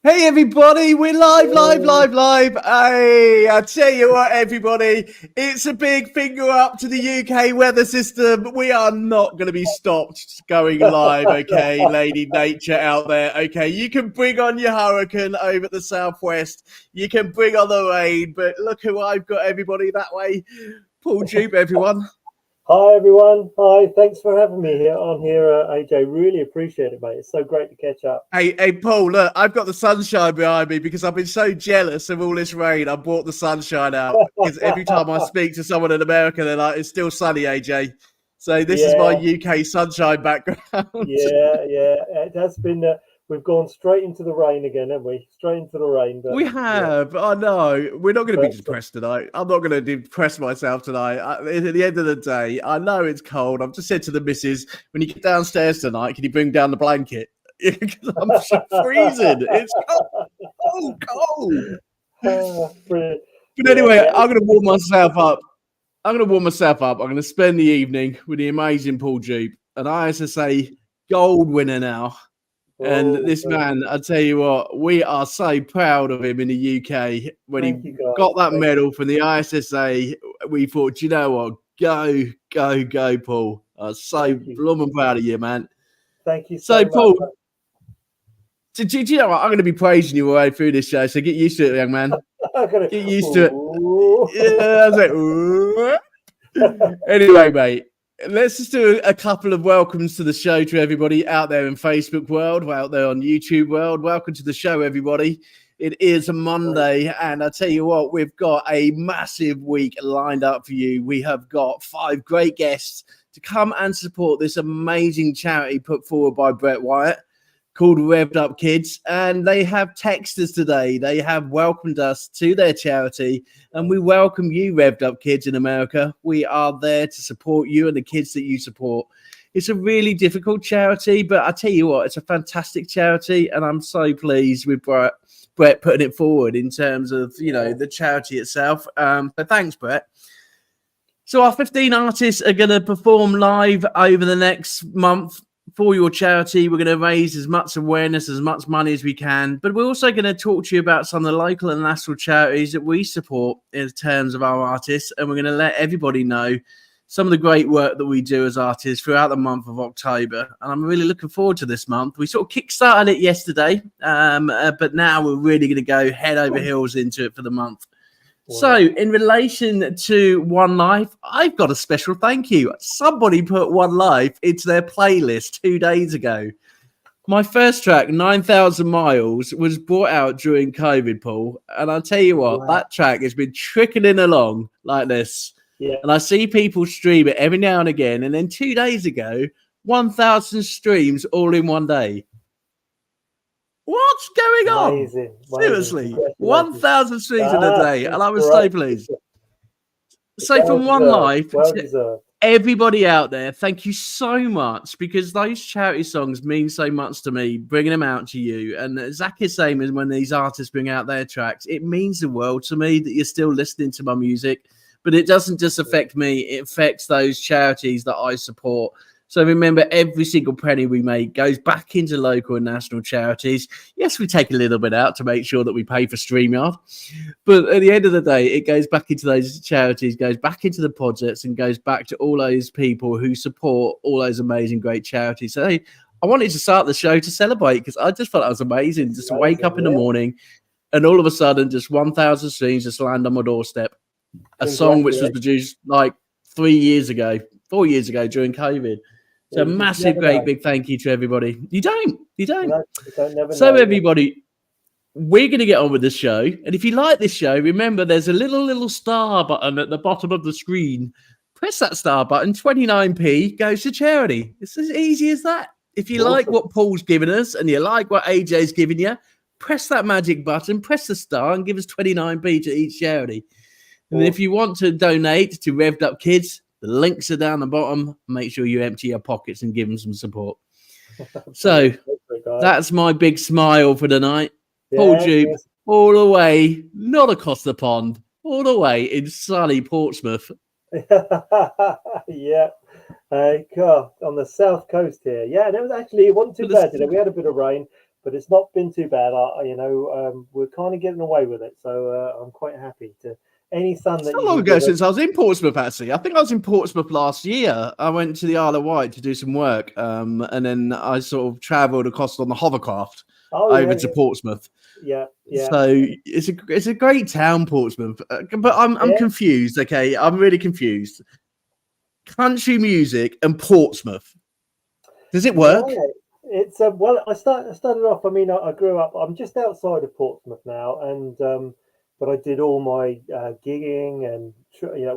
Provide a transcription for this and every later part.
Hey everybody, we're live. Hey, I tell you what, everybody, it's a big finger up to the UK weather system. We are not going to be stopped going live, okay, Lady Nature out there. Okay, you can bring on your hurricane over the southwest. You can bring on the rain, but look who I've got, everybody, that way. Paul Jupe, everyone. Hi everyone. Hi. Thanks for having me here, AJ. Really appreciate it, mate. It's so great to catch up. Hey, Paul, look, I've got the sunshine behind me because I've been so jealous of all this rain. I brought the sunshine out because every time I speak to someone in America, they're like, it's still sunny, AJ. So this is my Yeah, UK sunshine background. yeah. It has been. We've gone straight into the rain again, haven't we? Straight into the rain. But We yeah, have. I know. We're not going to be but depressed tonight. I'm not going to depress myself tonight. At the end of the day, I know it's cold. I've just said to the missus, when you get downstairs tonight, can you bring down the blanket? Because I'm freezing. It's cold. brilliant. But Yeah, anyway, yeah. I'm going to warm myself up. I'm going to spend the evening with the amazing Paul Jupe, an ISSA gold winner now. And Oh, this man, I tell you what, we are so proud of him in the UK. When he thank you, guys. got that Thank you. medal from the ISSA, we thought, you know what, go, Paul. I'm so Thank you. blooming proud of you, man. Thank you So, so much. Paul, do you know what? I'm going to be praising you all the way through this show, so get used to it, young man. I'm gonna, Get used to it. ooh. Yeah, I was like, ooh. Anyway, mate, let's just do a couple of welcomes to the show to everybody out there in Facebook world, out there on YouTube world. Welcome to the show, everybody. It is a Monday, and I tell you what, we've got a massive week lined up for you. We have got 5 great guests to come and support this amazing charity put forward by Brett Wyatt called Revved Up Kids, and they have texted us today. They have welcomed us to their charity, and we welcome you, Revved Up Kids in America. We are there to support you and the kids that you support. It's a really difficult charity, but I tell you what, it's a fantastic charity, and I'm so pleased with Brett putting it forward in terms of, you know, the charity itself. But thanks, Brett. So our 15 artists are going to perform live over the next month for your charity. We're going to raise as much awareness, as much money as we can, but we're also going to talk to you about some of the local and national charities that we support in terms of our artists, and we're going to let everybody know some of the great work that we do as artists throughout the month of October. And I'm really looking forward to this month. We sort of kickstarted it yesterday, but now we're really going to go head over heels into it for the month. So, in relation to One Life, I've got a special thank you. Somebody put One Life into their playlist 2 days ago. My first track, 9,000 Miles, was brought out during COVID, Paul. And I'll tell you what, that track has been trickling along like this. Yeah. And I see people stream it every now and again. And then 2 days ago, 1,000 streams all in one day. What's going on? Amazing. Seriously, 1,000 streams in a day, and I was great. so pleased. So from One Life, deserved. Everybody out there, thank you so much, because those charity songs mean so much to me, bringing them out to you. And Zach is saying is when these artists bring out their tracks, it means the world to me that you're still listening to my music. But it doesn't just affect me, it affects those charities that I support. So remember, every single penny we make goes back into local and national charities. Yes, we take a little bit out to make sure that we pay for StreamYard. But at the end of the day, it goes back into those charities, goes back into the projects, and goes back to all those people who support all those amazing, great charities. So I wanted to start the show to celebrate, because I just thought that was amazing. Just wake up in the morning and all of a sudden just 1,000 streams just land on my doorstep. A song which was produced like 4 years ago during COVID. So massive, great, big thank you to everybody. You don't. No, never So know. everybody, we're going to get on with the show. And if you like this show, remember there's a little star button at the bottom of the screen. Press that star button. 29p goes to charity. It's as easy as that. If you like what Paul's given us and you like what AJ's giving you, press that magic button, press the star, and give us 29p to each charity. And if you want to donate to Revved Up Kids, the links are down the bottom. Make sure you empty your pockets and give them some support. So that's my big smile for the night. Paul Jupe, all the way, not across the pond, all the way in sunny Portsmouth. Yeah. God, on the south coast here. Yeah, and it wasn't too bad today. We had a bit of rain, but it's not been too bad. We're kind of getting away with it, so I'm quite happy to. Any sun It's that not you long can ago give us. since I was in Portsmouth, actually. I think I was in Portsmouth last year. I went to the Isle of Wight to do some work, and then I sort of travelled across on the hovercraft Oh over yeah, to Portsmouth. yeah, yeah, So it's a great town, Portsmouth. But I'm yeah. confused. Okay, I'm really confused. Country music and Portsmouth. Does it work? Right. It's well, I started off. I mean, I grew up. I'm just outside of Portsmouth now, and but I did all my gigging and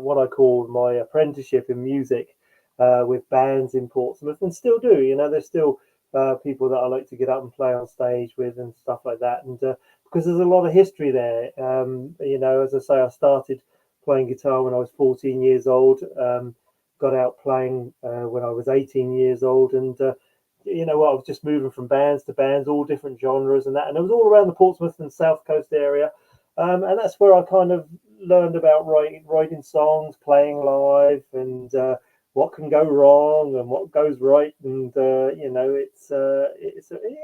what I call my apprenticeship in music with bands in Portsmouth, and still do. There's still people that I like to get up and play on stage with and stuff like that, and because there's a lot of history there. As I say, I started playing guitar when I was 14 years old. Got out playing when I was 18 years old, and you know what, I was just moving from bands to bands, all different genres and that, and it was all around the Portsmouth and South Coast area, and that's where I kind of learned about writing songs, playing live, and what can go wrong and what goes right, and it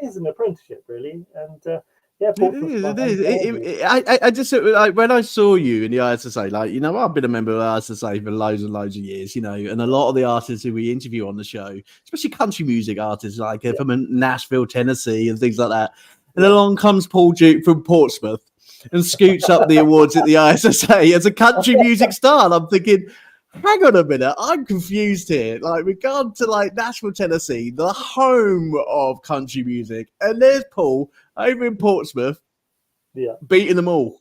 is an apprenticeship really, and yeah, It Portsmouth's is. my It is. hometown really. I just like when I saw you in the ISSA, like I've been a member of the ISSA for loads and loads of years, and a lot of the artists who we interview on the show, especially country music artists, like Yeah, from Nashville, Tennessee, and things like that. And yeah. along comes Paul Jupe from Portsmouth and scoots up the awards at the ISSA as a country music star. And I'm thinking, hang on a minute, I'm confused here. Like we've gone to like Nashville, Tennessee, the home of country music, and there's Paul over in Portsmouth, Yeah. beating them all.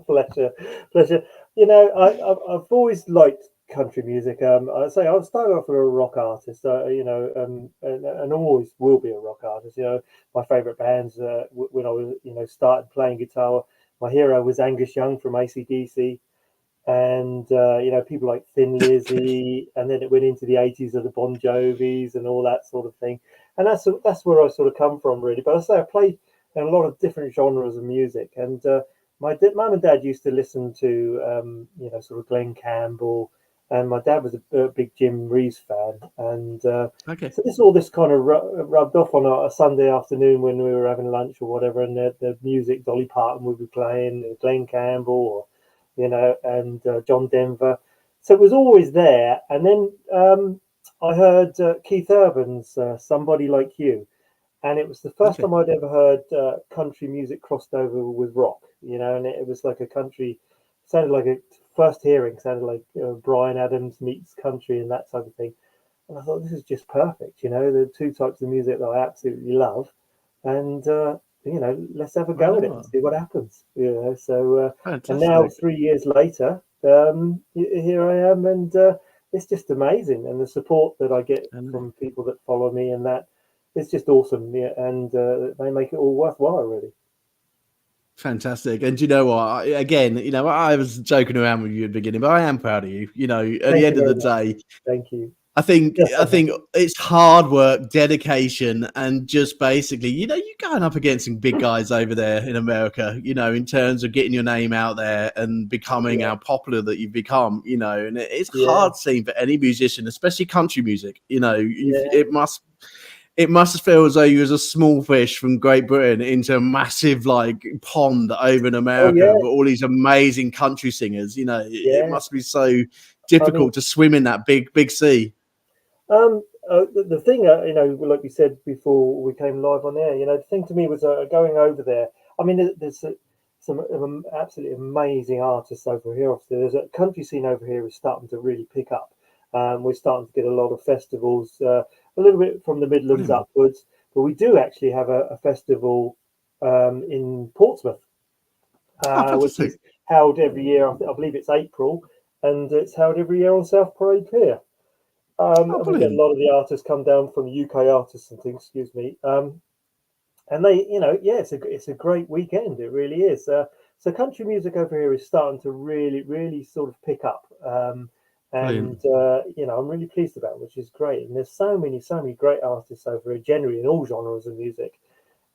Pleasure, pleasure. I've always liked country music. I say I started off as a rock artist, and always will be a rock artist. My favourite bands when I was, started playing guitar. My hero was Angus Young from AC/DC, and people like Thin Lizzy, and then it went into the 80s of the Bon Jovis and all that sort of thing. And that's where I sort of come from really. But I say I play in a lot of different genres of music, and mum and dad used to listen to sort of Glenn Campbell, and my dad was a big Jim Reeves fan, and Okay. so all this kind of rubbed off on a Sunday afternoon when we were having lunch or whatever, and the music Dolly Parton would be playing, Glenn Campbell, or and John Denver. So it was always there. And then I heard Keith Urban's "Somebody Like You," and it was the first Okay. time I'd ever heard country music crossed over with rock. And it was like a country. Sounded like a first hearing sounded like Bryan Adams meets country and that type of thing. And I thought this is just perfect. The two types of music that I absolutely love, and let's have a go at it and Oh, see what happens. And now fantastic. 3 years later, here I am, and it's just amazing, and the support that I get And from people that follow me, and that it's just awesome. Yeah, and they make it all worthwhile, really. fantastic. And you know what? Again, I was joking around with you at the beginning, but I am proud of you. At the Thank you end of the very much. day, Thank you. I think it's hard work, dedication, and just basically, you're going up against some big guys over there in America, in terms of getting your name out there and becoming Yeah, how popular that you've become, and it's yeah, hard scene for any musician, especially country music. yeah. It must feel as though you was a small fish from Great Britain into a massive like pond over in Oh America yeah, with all these amazing country singers. It yeah. must be so I mean, difficult to swim in that big sea. the thing, like we said before we came live on air, the thing to me was going over there. I mean, there's some absolutely amazing artists over here. Obviously, there's a country scene over here is starting to really pick up. We're starting to get a lot of festivals, a little bit from the Midlands Brilliant. upwards, but we do actually have a festival in Portsmouth, Oh, which is fantastic. held every year. I believe it's April, and it's held every year on South Parade Pier. Oh, And we get a brilliant. lot of the artists come down from the UK artists and things, excuse me. And they, yeah, it's a great weekend. It really is. So country music over here is starting to really sort of pick up. And Brilliant. I'm really pleased about it, which is great. And there's so many great artists over here, generally in all genres of music.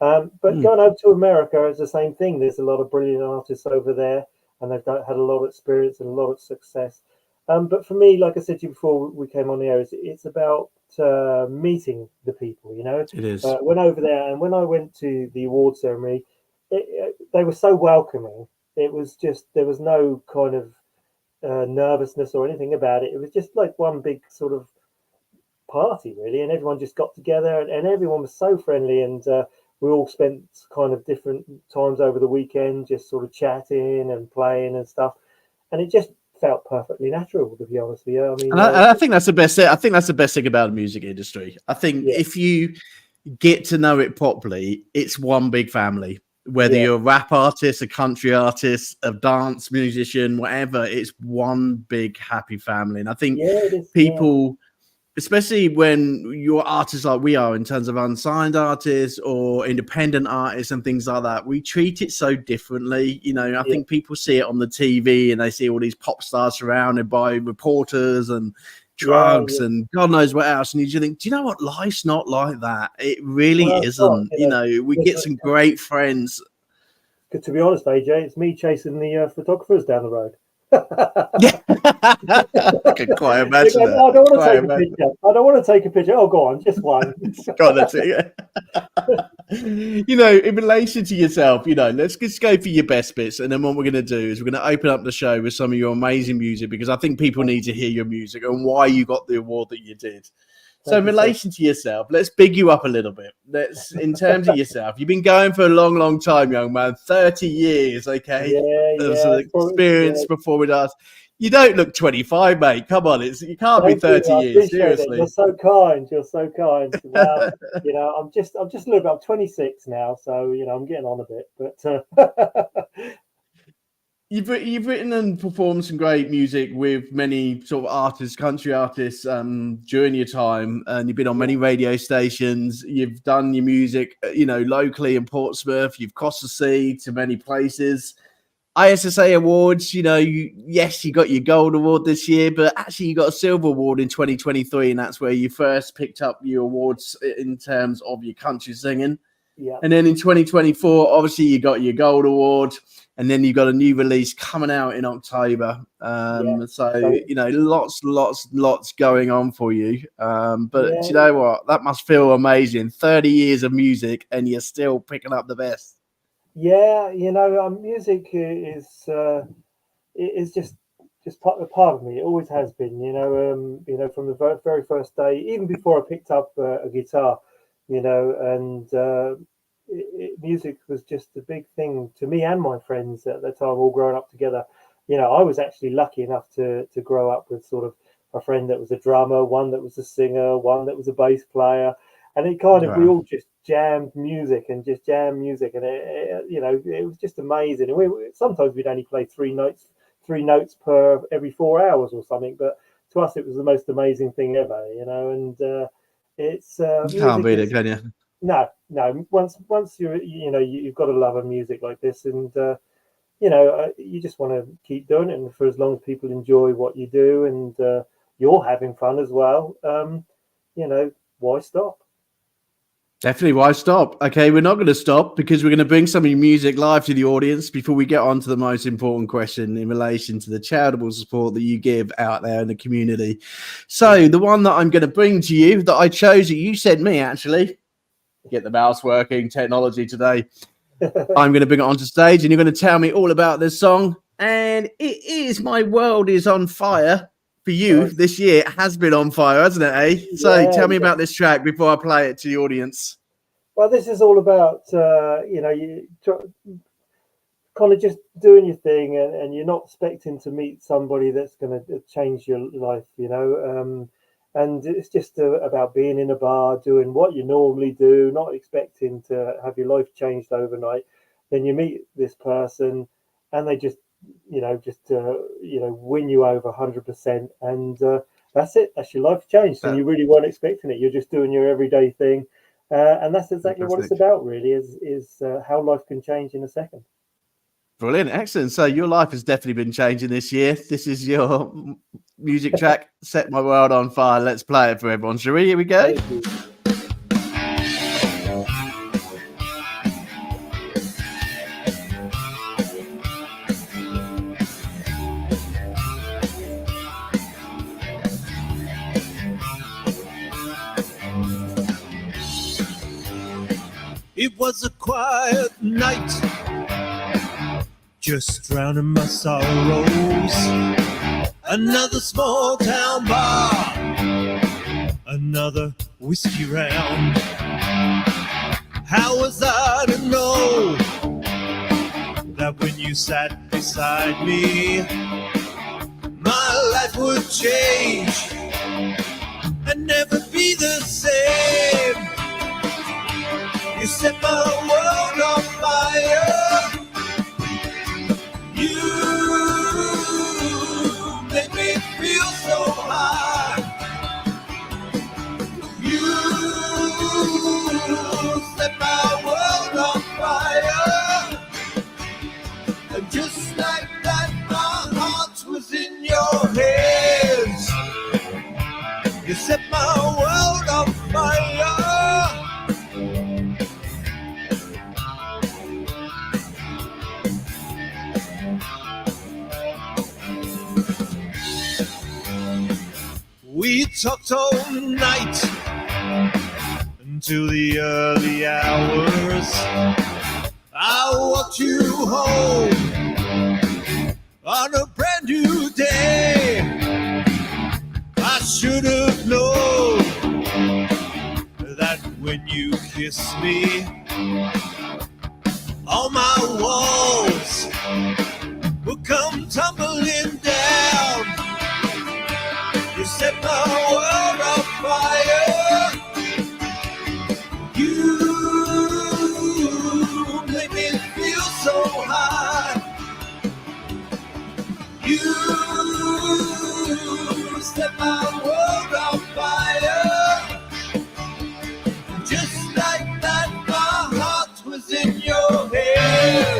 But Mm. going over to America is the same thing. There's a lot of brilliant artists over there, and they've had a lot of experience and a lot of success. But for me, like I said to you before we came on the air, it's about meeting the people. It is. Went over there, and when I went to the award ceremony, they were so welcoming. It was just there was no kind of nervousness or anything about it. It was just like one big sort of party, really, and everyone just got together, and everyone was so friendly, and we all spent kind of different times over the weekend just sort of chatting and playing and stuff, and it just felt perfectly natural, to be honest with you. I mean, And I think that's the best thing. I think that's the best thing about the music industry. I think if you get to know it properly, it's one big family. Whether you're a rap artist, a country artist, a dance musician, whatever, it's one big happy family. And I think people, especially when you're artists like we are in terms of unsigned artists or independent artists and things like that, we treat it so differently. I think people see it on the TV and they see all these pop stars surrounded by reporters and drugs and God knows what else. And you just think, do you know what? Life's not like that. It really isn't. We get some great friends. To be honest, AJ, it's me chasing the photographers down the road. I can quite imagine that. I don't want to take a picture. I don't want to take a picture. Oh, go on, just one. God, that's it. In relation to yourself, let's just go for your best bits, and then what we're going to do is we're going to open up the show with some of your amazing music, because I think people need to hear your music and why you got the award that you did. So in relation to yourself, let's big you up a little bit. In terms of yourself, you've been going for a long, long time, young man. 30 years, okay? Experience before with us. You don't look 25, mate. Come on, you can't be 30 years. Seriously, you're so kind. You're so kind. Well, I'm just a little bit. I'm 26 now, so I'm getting on a bit. But You've written and performed some great music with many sort of artists, country artists, during your time, and you've been on many radio stations. You've done your music, locally in Portsmouth. You've crossed the sea to many places. ISSA awards, you got your gold award this year, but actually you got a silver award in 2023, and that's where you first picked up your awards in terms of your country singing. Yeah. And then in 2024, obviously you got your gold award. And then you got a new release coming out in October. So, lots going on for you. But do you know what? That must feel amazing. 30 years of music and you're still picking up the best. Yeah, music is just part of me. It always has been, from the very first day, even before I picked up a guitar, and music was just a big thing to me and my friends at the time, all growing up together. I was actually lucky enough to grow up with sort of a friend that was a drummer, one that was a singer, one that was a bass player, and it kind of we all just jammed music, and it was just amazing. And sometimes we'd only play three notes per every 4 hours or something, but to us it was the most amazing thing ever. And it's you can't beat it, can you? No. Once you've got a love of music like this, and you just want to keep doing it, and for as long as people enjoy what you do, and you're having fun as well, why stop? Definitely, why stop? Okay, we're not going to stop, because we're going to bring some of your music live to the audience before we get on to the most important question in relation to the charitable support that you give out there in the community. So the one that I'm going to bring to you, that I chose, that you sent me actually. Get the mouse working, technology today. I'm going to bring it onto stage, and you're going to tell me all about this song. And it is My World Is on Fire for you this year. It has been on fire, hasn't it, eh? So tell me about this track before I play it to the audience. Well, this is all about, you kind of just doing your thing, and you're not expecting to meet somebody that's going to change your life, and it's just about being in a bar, doing what you normally do, not expecting to have your life changed overnight. Then you meet this person, and they just win you over 100%, and that's it. That's your life changed, and you really weren't expecting it. You're just doing your everyday thing, and that's exactly what it's about. Really, is how life can change in a second. Brilliant, excellent. So your life has definitely been changing this year. This is your music track, Set My World on Fire. Let's play it for everyone, shall we? Here we go. It was a quiet night, just drowning my sorrows. Another small town bar, another whiskey round. How was I to know that when you sat beside me, my life would change and never be the same? You set my world on fire. You make me feel so high. You set my world on fire. And just like that, my heart was in your hands. You set my world on fire. We talked all night until the early hours. I walked you home on a brand new day. I should have known that when you kiss me, all my walls will come tumbling down. You set my world on fire. You make me feel so high. You set my world on fire. Just like that, my heart was in your hands.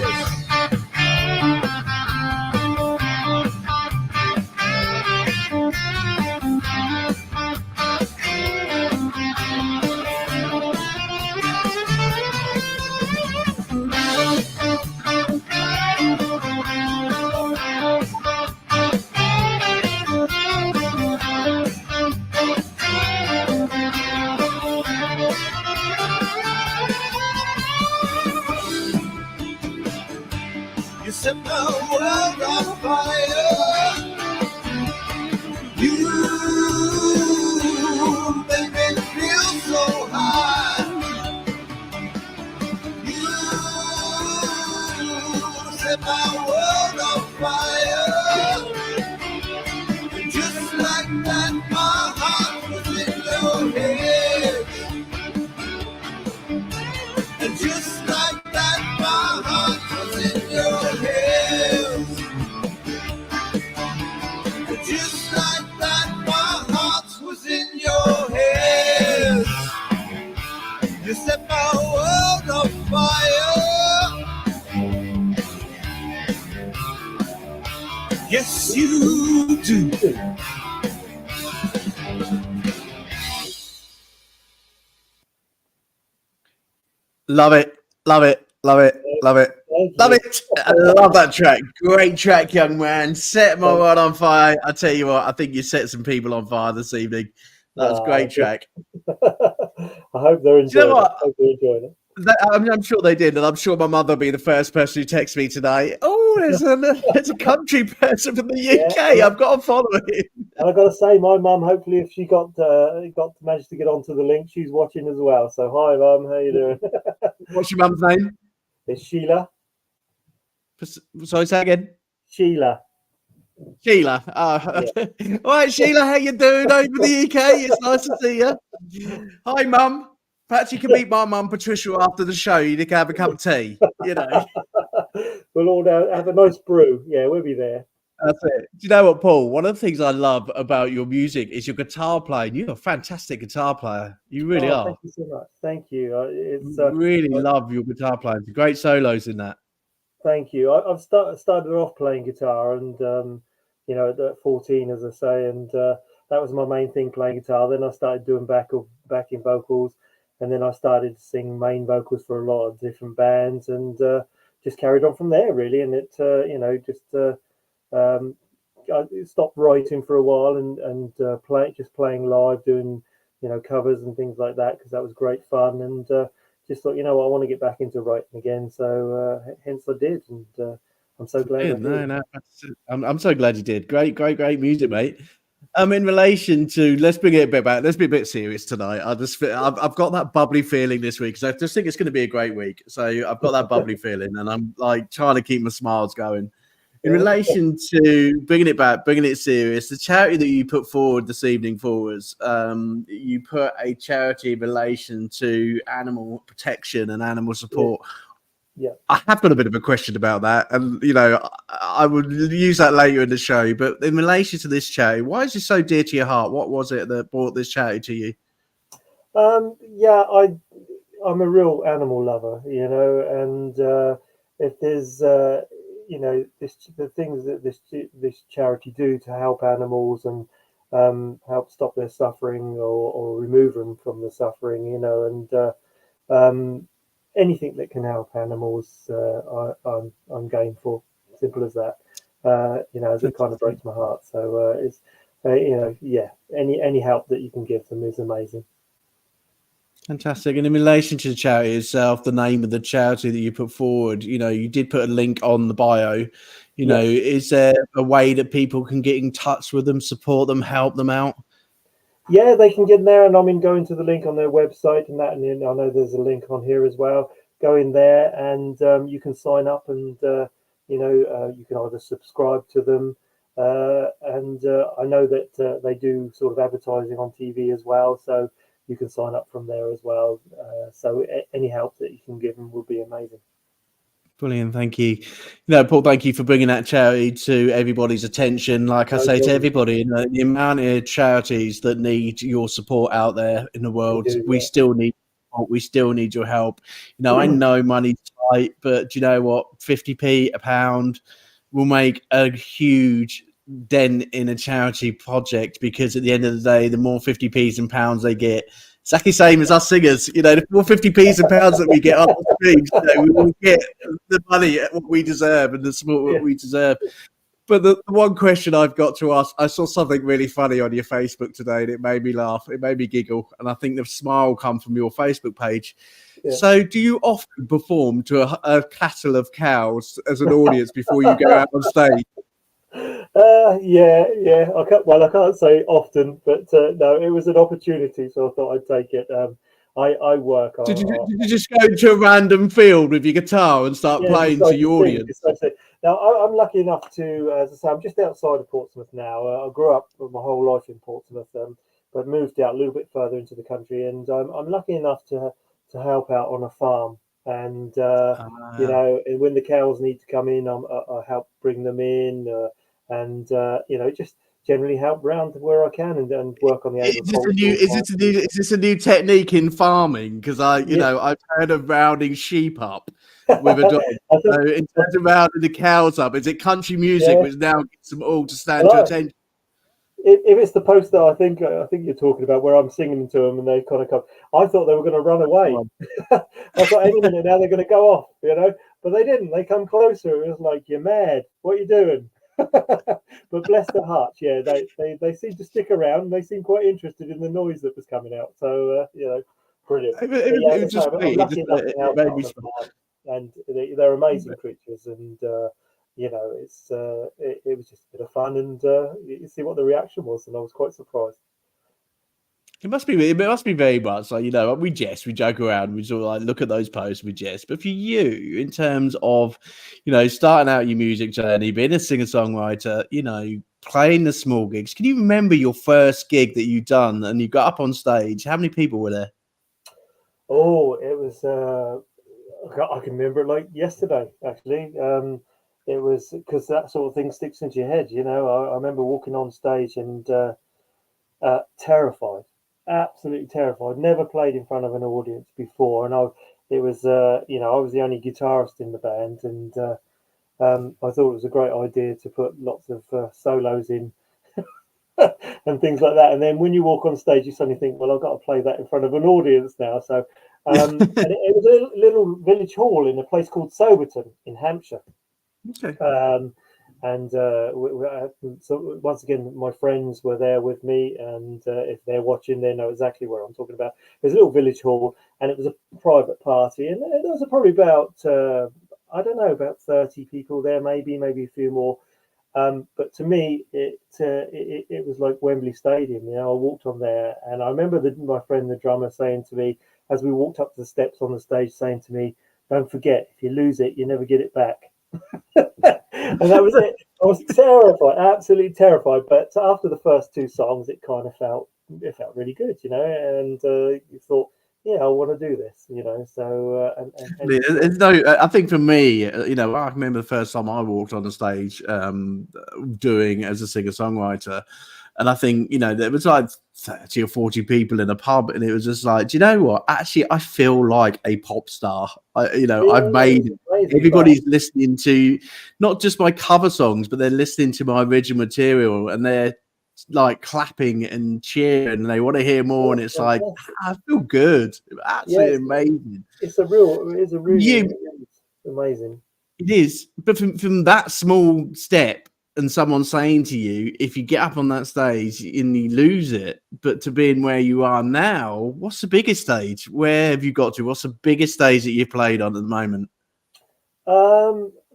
You set my world on fire. You make me feel so high. You set my world on fire. And just like that, my heart was in your hands. And just like that, my heart was in your hands. And just like that, my heart was in your hands. You set my world on fire. Yes, you do. Love it, love it, love it, love it, love it. I love that track. Great track, young man. Set my world on fire. I tell you what, I think you set some people on fire this evening. That was a great track. I hope they're enjoying it. I hope they're enjoying it. I'm sure they did, and I'm sure my mother will be the first person who texts me today. Oh, there's a country person from the UK. Yeah, I've got to follow him. And I've got to say, my mum, hopefully, if she managed to get onto the link, she's watching as well. So, hi, Mum, how you doing? What's your mum's name? It's Sheila. Sorry, say again. Sheila. Sheila. Yeah. All right, Sheila, how you doing over the UK? It's nice to see you. Hi, Mum. Perhaps you can meet my mum, Patricia, after the show. You can have a cup of tea, you know. We'll all have a nice brew. Yeah, we'll be there. That's it. Do you know what, Paul? One of the things I love about your music is your guitar playing. You're a fantastic guitar player. You really are. Thank you so much. Thank you. Really love your guitar playing. Great solos in that. Thank you. I've started off playing guitar, and at 14, as I say, and that was my main thing, playing guitar. Then I started doing backing vocals, and then I started to sing main vocals for a lot of different bands, and just carried on from there, really. And it, I stopped writing for a while and playing live, doing covers and things like that, because that was great fun, and just thought, I want to get back into writing again. So hence I did, and I'm so glad I did. No, I'm so glad you did. Great music, mate. In relation to, let's bring it a bit back. Let's be a bit serious tonight. I've got that bubbly feeling this week, because I just think it's going to be a great week. So I've got that bubbly feeling, and I'm like trying to keep my smiles going. In relation to bringing it back, bringing it serious, the charity that you put forward this evening for us, you put a charity in relation to animal protection and animal support. Yeah. I have got a bit of a question about that, and I would use that later in the show. But in relation to this charity, why is it so dear to your heart? What was it that brought this charity to you? I'm a real animal lover, and if there's the things that this charity do to help animals and help stop their suffering or remove them from the suffering, and anything that can help animals, I'm game for. Simple as that. It kind of breaks my heart. So it's any help that you can give them is amazing. Fantastic. And in relation to the charity itself, the name of the charity that you put forward, you did put a link on the bio. Is there a way that people can get in touch with them, support them, help them out? Yeah, they can get in there, and go into the link on their website and that, and I know there's a link on here as well. Go in there, and you can sign up, and you can either subscribe to them, and I know that they do sort of advertising on TV as well, so you can sign up from there as well. So any help that you can give them will be amazing. Brilliant, thank you. Paul, thank you for bringing that charity to everybody's attention. Like I say to everybody, the amount of charities that need your support out there in the world, we still need your help. I know money's tight, but do you know what? 50p, a pound will make a huge dent in a charity project, because at the end of the day, the more 50p's and pounds they get, exactly same as us singers, the more 50p's and pounds that we get on the streams, we will get the money what we deserve and the support what we deserve. But the one question I've got to ask, I saw something really funny on your Facebook today, and it made me laugh, it made me giggle, and I think the smile come from your Facebook page. So do you often perform to a cattle of cows as an audience before you go out on stage? I can't say often, but no, it was an opportunity, so I thought I'd take it. I work. Did you just go into a random field with your guitar and start playing to your audience? Now, I'm lucky enough to, as I say, I'm just outside of Portsmouth now. I grew up my whole life in Portsmouth, but moved out a little bit further into the country, and I'm lucky enough to help out on a farm. And and when the cows need to come in, I help bring them in, and just generally help round where I can and work on the agriculture. Is this a new technique in farming? Because I've heard of rounding sheep up with a dog. So in terms of rounding the cows up, is it country music which now gets them all to stand to attention? If it's the post that I think you're talking about, where I'm singing to them and they kind of come, I thought they were going to run away. I thought any minute now they're going to go off, but they didn't. They come closer. It was like, you're mad. What are you doing? But bless their hearts, they seem to stick around. And they seem quite interested in the noise that was coming out. So brilliant. And they're amazing creatures, and it was just a bit of fun, and you see what the reaction was, and I was quite surprised. It must be very much like, we jest, we joke around, we sort of like look at those posts, we jest. But for you, in terms of, starting out your music journey, being a singer-songwriter, playing the small gigs, can you remember your first gig that you done and you got up on stage? How many people were there? Oh, it was, I can remember it like yesterday, actually. It was because that sort of thing sticks into your head, I remember walking on stage and terrified. Absolutely terrified. Never played in front of an audience before, and I was the only guitarist in the band, and I thought it was a great idea to put lots of solos in and things like that. And then when you walk on stage, you suddenly think, well, I've got to play that in front of an audience now. So, and it was a little village hall in a place called Soberton in Hampshire. Okay. And so once again, my friends were there with me, and if they're watching, they know exactly where I'm talking about. There's a little village hall, and it was a private party, and there was probably about I don't know, about 30 people there, maybe a few more. But to me, it was like Wembley Stadium. You know, I walked on there, and I remember my friend, the drummer, saying to me as we walked up to the steps on the stage, saying to me, "Don't forget, if you lose it, you never get it back." And that was it. I was terrified, absolutely terrified. But after the first two songs, it kind of felt really good, you know. And you thought, yeah, I want to do this, you know. So There's no, I think for me, you know, I remember the first time I walked on the stage doing as a singer-songwriter, and I think, you know, there was like 30 or 40 people in a pub, and it was just like, do you know what? Actually, I feel like a pop star. You know, I've made everybody's listening to not just my cover songs, but they're listening to my original material, and they're like clapping and cheering, and they want to hear more. And it's like, I feel good. Absolutely amazing. It's really amazing. It is, but from that small step, and someone saying to you, if you get up on that stage and you lose it, but to being where you are now, what's the biggest stage? Where have you got to? What's the biggest stage that you've played on at the moment?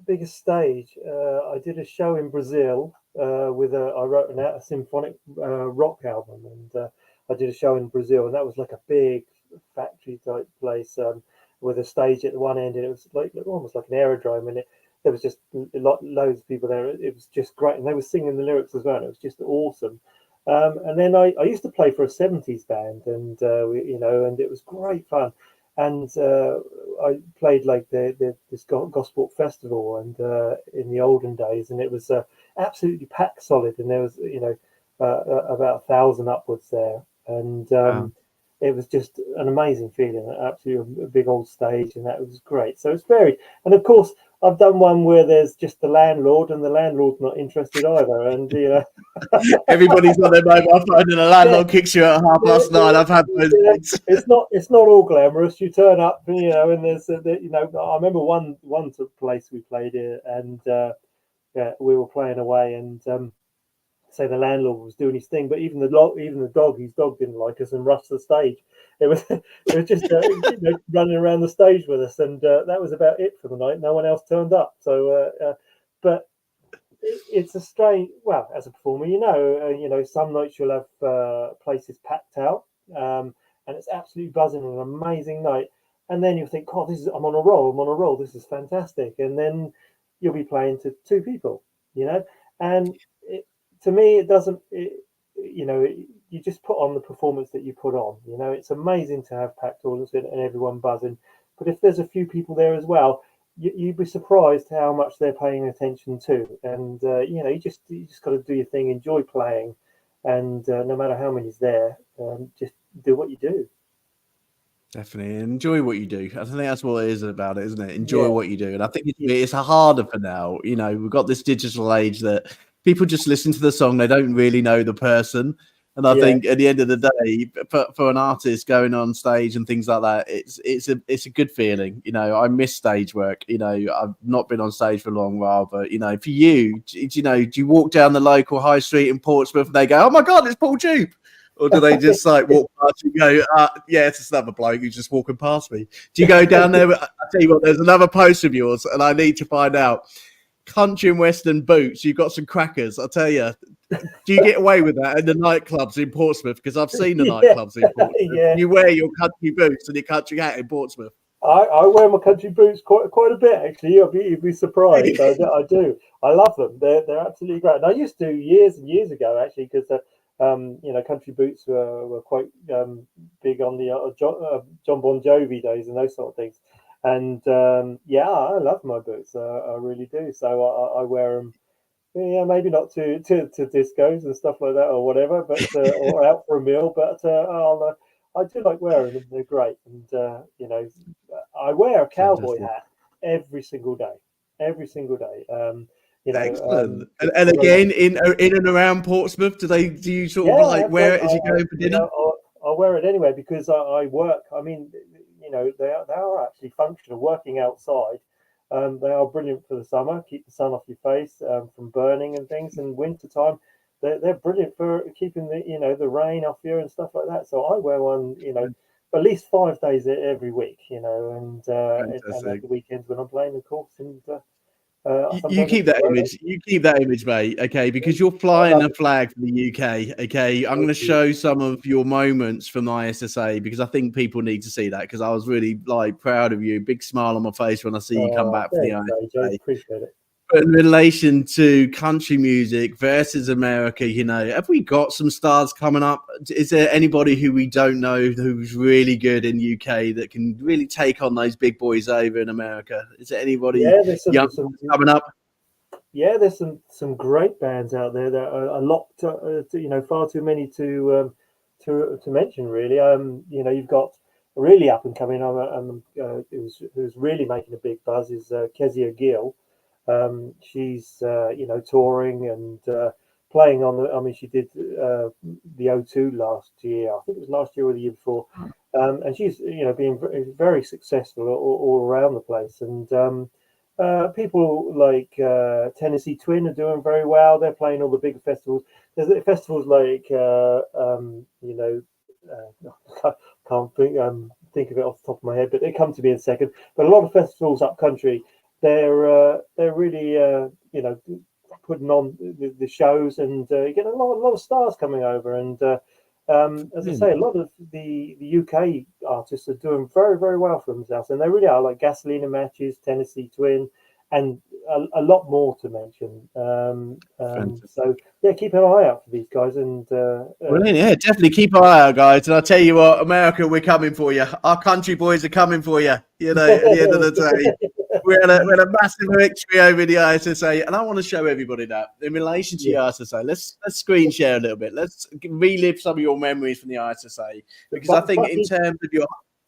Biggest stage. I did a show in Brazil I wrote a symphonic rock album, and I did a show in Brazil, and that was like a big factory type place with a stage at the one end, and it was like almost like an aerodrome, and there was just loads of people there. It was just great, and they were singing the lyrics as well. And it was just awesome. And then I used to play for a 70s band, and and it was great fun. And I played like this gospel festival, and in the olden days, and it was absolutely packed solid, and there was about 1,000 upwards there, and it was just an amazing feeling. Absolutely a big old stage, and that was great. So it's varied, and of course I've done one where there's just the landlord, and the landlord's not interested either, and everybody's on their mobile phone, and the landlord kicks you at 9:30. I've had those. It's not all glamorous. You turn up, and there's I remember one place we played here, and we were playing away, and say the landlord was doing his thing, but even the dog, his dog didn't like us and rushed the stage. It was just running around the stage with us, and that was about it for the night. No one else turned up. So, but it's a strange. Well, as a performer, some nights you'll have places packed out, and it's absolutely buzzing and an amazing night. And then you think, "God, I'm on a roll. This is fantastic." And then you'll be playing to two people, and to me, it doesn't. You just put on the performance that you put on. It's amazing to have packed audience and everyone buzzing. But if there's a few people there as well, you'd be surprised how much they're paying attention to. And you just got to do your thing, enjoy playing, and no matter how many's there, just do what you do. Definitely enjoy what you do. I think that's what it is about it, isn't it? Enjoy what you do. And I think it's harder for now. We've got this digital age that people just listen to the song. They don't really know the person. And I think at the end of the day, for an artist going on stage and things like that, it's a good feeling. I miss stage work. I've not been on stage for a long while, but for you, do you walk down the local high street in Portsmouth and they go, "Oh my God, it's Paul Jupe"? Or do they just like walk past you and go, yeah, it's another bloke who's just walking past me? Do you go down there? I tell you what, there's another post of yours, and I need to find out. Country and Western boots, you've got some crackers. I'll tell you. Do you get away with that in the nightclubs in Portsmouth? Because I've seen the nightclubs in Portsmouth. Yeah. You wear your country boots and your country hat in Portsmouth. I wear my country boots quite a bit, actually. You'd be surprised. I do. I love them. They're absolutely great. And I used to years and years ago, actually, because country boots were quite big on the John Bon Jovi days and those sort of things. And I love my boots. I really do. So I wear them. Yeah, maybe not to discos and stuff like that or whatever, but or out for a meal. But I do like wearing them. They're great. And I wear a cowboy hat every single day. Excellent. And again, in and around Portsmouth, do you sort of like wear it as you go for dinner? I wear it anyway because I work. I mean, they are actually functional, working outside. They are brilliant for the summer, keep the sun off your face from burning and things. And winter time, they're brilliant for keeping the rain off you and stuff like that. So I wear one, at least 5 days every week, and at the weekends when I'm playing, of course. And you keep that image. You keep that image, mate. Okay, because you're flying the flag for the UK. Okay, I'm going to show some of your moments from the ISSA because I think people need to see that. Because I was really proud of you. Big smile on my face when I see you come back for the ISSA. I appreciate it. But in relation to country music versus America, have we got some stars coming up? Is there anybody who we don't know who's really good in UK that can really take on those big boys over in America? Is there anybody young coming up? Yeah, there's some great bands out there that are a lot, far too many to mention. Really, you've got a really up and coming who's really making a big buzz is Kezia Gill. She's touring and playing on she did the O2 last year. I think it was last year or the year before, and she's being very successful all around the place. And people like Tennessee Twin are doing very well. They're playing all the bigger festivals. There's festivals like can't think of it off the top of my head, but they come to me in a second. But a lot of festivals up country, they're really putting on the shows, and you get a lot of stars coming over. And as I say, a lot of the UK artists are doing very, very well for themselves, and they really are, like Gasoline and Matches, Tennessee Twin, and a lot more to mention. So yeah, keep an eye out for these guys. And brilliant, yeah, definitely keep an eye out, guys. And I'll tell you what, America, we're coming for you. Our country boys are coming for you. At the end of the day, we had a massive victory over the ISSA, and I want to show everybody that in relation to the ISSA. Let's screen share a little bit. Let's relive some of your memories from the ISSA, because I think in terms of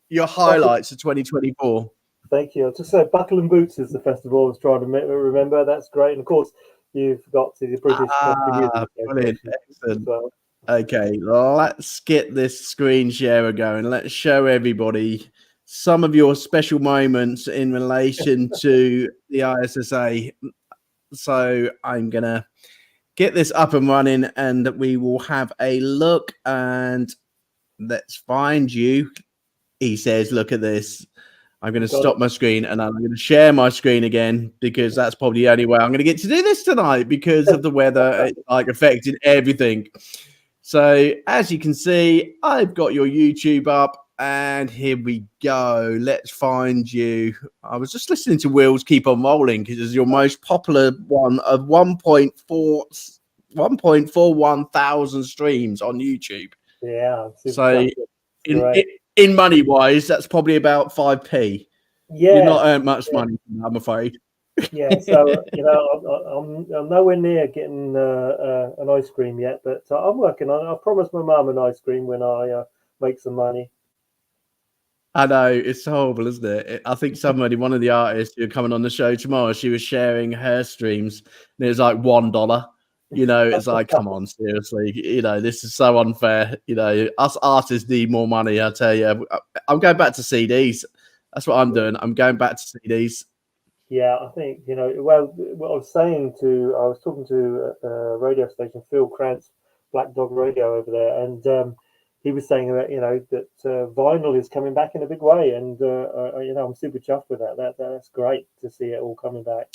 your highlights of 2024. Thank you. Just say Buckle and Boots is the festival I was trying to remember. That's great. And of course, you've got to the British Country Music. Brilliant. Excellent. Well. Okay, let's get this screen share going. Let's show everybody some of your special moments in relation to the ISSA. So I'm going to get this up and running, and we will have a look, and let's find you. He says, look at this. I'm going to stop my screen, and I'm going to share my screen again, because that's probably the only way I'm going to get to do this tonight because of the weather. It's affecting everything. So as you can see, I've got your YouTube up, and here we go. Let's find you. I was just listening to Wheels Keep On Rolling because it's your most popular one of 1.41 thousand streams on YouTube. Yeah. So in money wise, that's probably about 5p. Yeah, you're not earned much money, I'm afraid. Yeah, so I'm nowhere near getting an ice cream yet, but I'm working on it. I promised my mum an ice cream when I make some money. I know, it's horrible, isn't it? I think one of the artists who are coming on the show tomorrow, she was sharing her streams, and it was like $1. It's like, come on, seriously. This is so unfair. Us artists need more money, I tell you. I'm going back to CDs. That's what I'm doing. I'm going back to CDs. Yeah, I think, well, what I was talking to a radio station, Phil Krantz, Black Dog Radio over there, and he was saying that, that vinyl is coming back in a big way, and, I'm super chuffed with that. That's great to see it all coming back.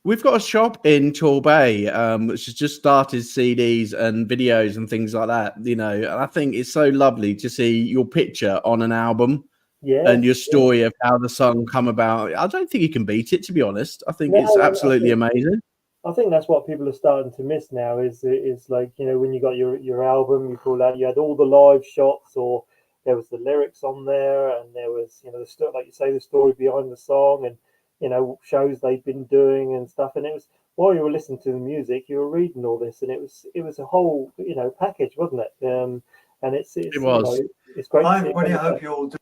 We've got a shop in Torbay, which has just started CDs and videos and things like that, and I think it's so lovely to see your picture on an album and your story of how the song come about. I don't think you can beat it, to be honest. I think it's absolutely amazing. I think that's what people are starting to miss now is like, when you got your album, you pull out, you had all the live shots, or there was the lyrics on there, and there was, like you say, the story behind the song, and shows they've been doing and stuff. And it was, while you were listening to the music, you were reading all this, and it was a whole package, wasn't it? And it was. It's great. Hi everybody, I hope you're all doing.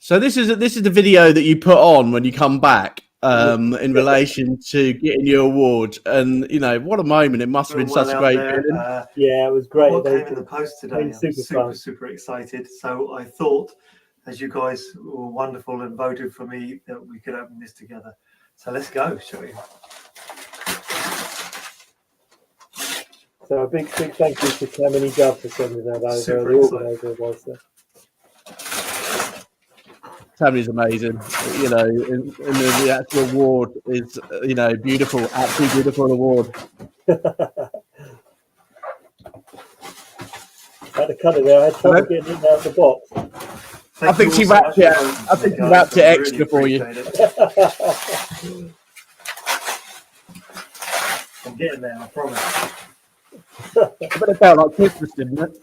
So this is the video that you put on when you come back in relation to getting your award, and what a moment. It must have been such a great feeling. Yeah, it was great. What came in the post today, I'm super excited. So I thought as you guys were wonderful and voted for me that we could open this together. So let's go, shall we? So a big thank you to Tammany Dove for sending that over. Super The organizer was there. Tammy's amazing. You know, and the actual award is, you know, beautiful, absolutely beautiful award. Had to cut it there. I had trouble getting it out of the box. I think she wrapped it. I think she wrapped it extra for you. I'm getting there, I promise. But it felt like Christmas, didn't it?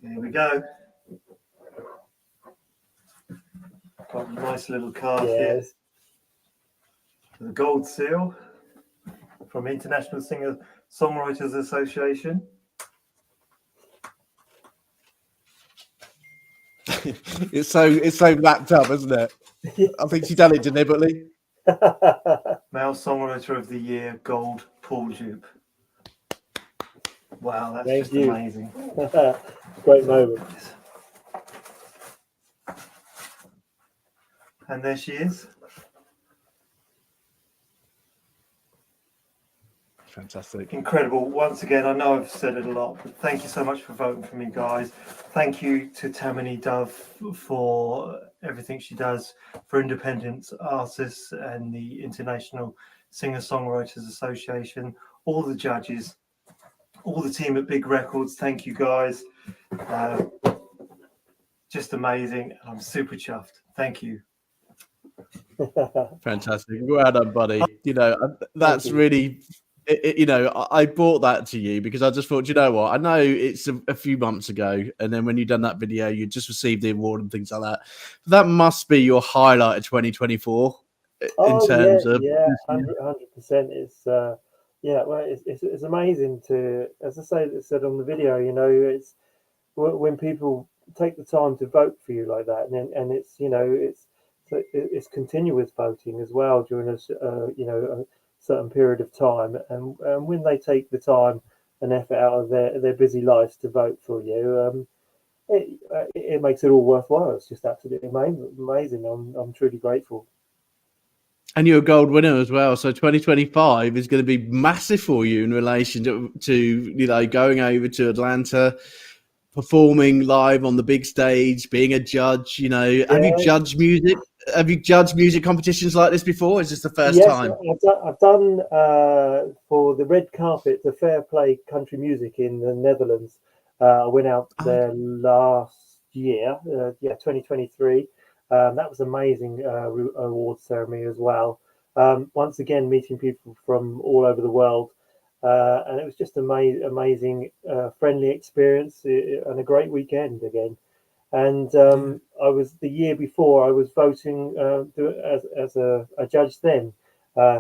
Here we go. Got a nice little card here. The gold seal from International Singer-Songwriters Association. It's so wrapped up, isn't it? I think she done it deliberately. Male Songwriter of the Year, Gold, Paul Jupe. Wow, that's just amazing. Great moment. And there she is. Fantastic. Incredible. Once again, I know I've said it a lot, but thank you so much for voting for me, guys. Thank you to Tammany Dove for everything she does for independent artists and the International Singer-Songwriters Association, all the judges, all the team at Big Records. Thank you, guys. Just amazing. I'm super chuffed. Thank you. Fantastic. Well done, buddy. You know, that's really... you know, I brought that to you because I just thought, you know what? I know it's a few months ago, and then when you done that video, you just received the award and things like that. That must be your highlight of 2024 in terms of 100%. It's well, it's amazing to, as I said on the video, you know, it's when people take the time to vote for you like that, and it's, you know, it's continuous voting as well during a certain period of time, and when they take the time and effort out of their busy lives to vote for you, it makes it all worthwhile. It's just absolutely amazing. I'm truly grateful. And you're a gold winner as well, so 2025 is going to be massive for you in relation to you know, going over to Atlanta, performing live on the big stage, being a judge. You know, have you judged music? Have you judged music competitions like this before? Is this the first time? I've done for the red carpet, the Fair Play Country Music in the Netherlands. I went out there last year, 2023. That was amazing award ceremony as well. Once again, meeting people from all over the world, and it was just amazing, friendly experience and a great weekend again. And I was, the year before, I was voting as a judge then,